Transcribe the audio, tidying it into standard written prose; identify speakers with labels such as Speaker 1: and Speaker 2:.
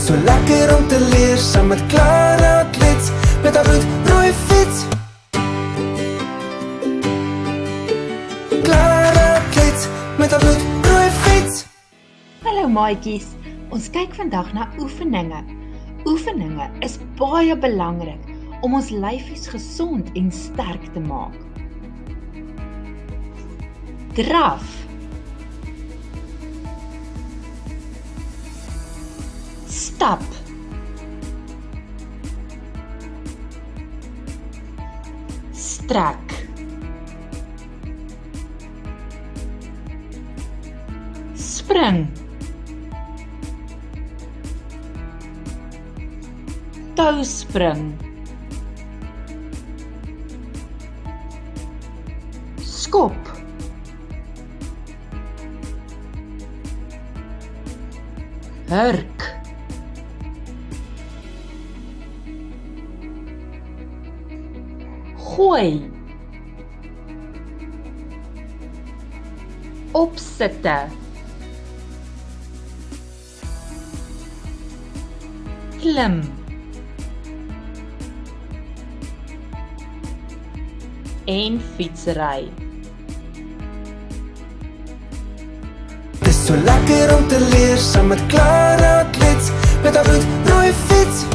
Speaker 1: So lekker om te leer saam met Clara Klets met haar bloedrooi fiets. Clara Klets met haar bloedrooi fiets.
Speaker 2: Hallo maatjies, ons kyk vandag na oefeninge. Oefeninge is baie belangrik om ons lyfies gesond en sterk te maak. Draf. Stap. Strek. Spring. Touspring. Skop. Hurk. Gooi. Opsitte. Klim. En fietsry.
Speaker 1: Dis so lekker om te leer saam met Clara Klets met haar bloedrooi fiets.